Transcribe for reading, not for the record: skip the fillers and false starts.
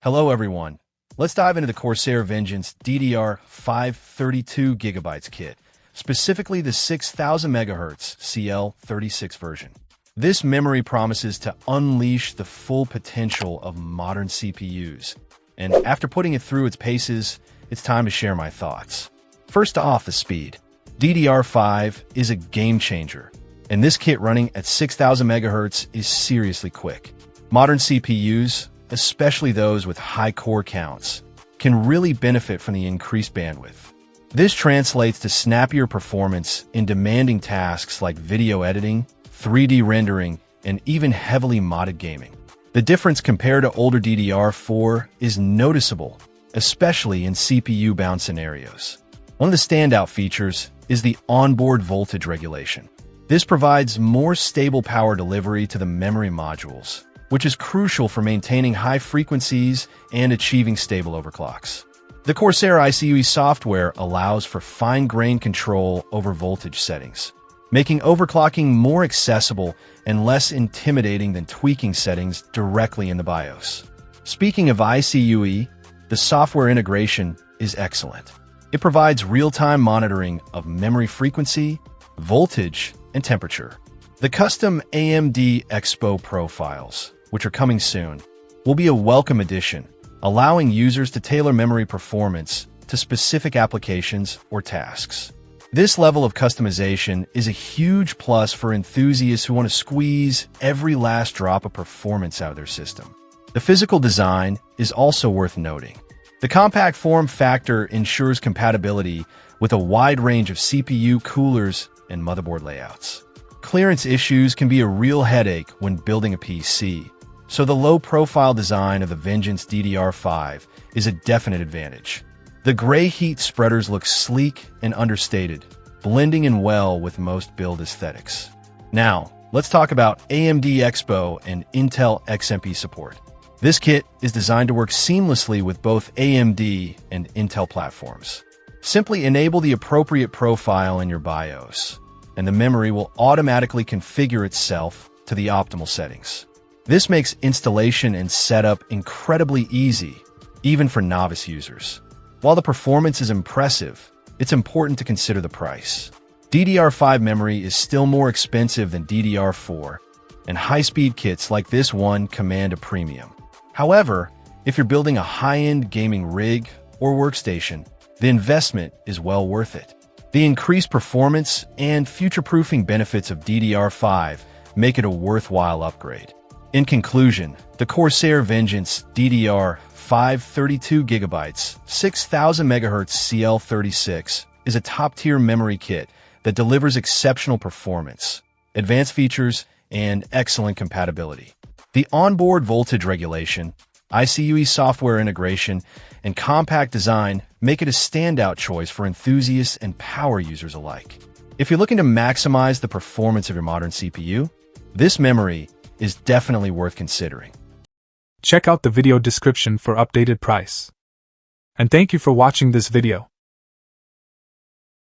Hello everyone. Let's dive into the Corsair Vengeance DDR5 32GB kit, specifically the 6000MHz CL36 version. This memory promises to unleash the full potential of modern CPUs, and after putting it through its paces, it's time to share my thoughts. First off, the speed. DDR5 is a game changer, and this kit running at 6000MHz is seriously quick. Modern CPUs, especially those with high core counts, can really benefit from the increased bandwidth. This translates to snappier performance in demanding tasks like video editing, 3D rendering, and even heavily modded gaming. The difference compared to older DDR4 is noticeable, especially in CPU-bound scenarios. One of the standout features is the onboard voltage regulation. This provides more stable power delivery to the memory modules, which is crucial for maintaining high frequencies and achieving stable overclocks. The Corsair ICUE software allows for fine-grained control over voltage settings, making overclocking more accessible and less intimidating than tweaking settings directly in the BIOS. Speaking of ICUE, the software integration is excellent. It provides real-time monitoring of memory frequency, voltage, and temperature. The custom AMD Expo profiles, which are coming soon, will be a welcome addition, allowing users to tailor memory performance to specific applications or tasks. This level of customization is a huge plus for enthusiasts who want to squeeze every last drop of performance out of their system. The physical design is also worth noting. The compact form factor ensures compatibility with a wide range of CPU, coolers, and motherboard layouts. Clearance issues can be a real headache when building a PC, so the low-profile design of the Vengeance DDR5 is a definite advantage. The gray heat spreaders look sleek and understated, blending in well with most build aesthetics. Now, let's talk about AMD Expo and Intel XMP support. This kit is designed to work seamlessly with both AMD and Intel platforms. Simply enable the appropriate profile in your BIOS, and the memory will automatically configure itself to the optimal settings. This makes installation and setup incredibly easy, even for novice users. While the performance is impressive, it's important to consider the price. DDR5 memory is still more expensive than DDR4, and high-speed kits like this one command a premium. However, if you're building a high-end gaming rig or workstation, the investment is well worth it. The increased performance and future-proofing benefits of DDR5 make it a worthwhile upgrade. In conclusion, the Corsair Vengeance DDR5 32GB 6000MHz CL36 is a top-tier memory kit that delivers exceptional performance, advanced features, and excellent compatibility. The onboard voltage regulation, ICUE software integration, and compact design make it a standout choice for enthusiasts and power users alike. If you're looking to maximize the performance of your modern CPU, this memory is definitely worth considering. Check out the video description for updated price. And thank you for watching this video.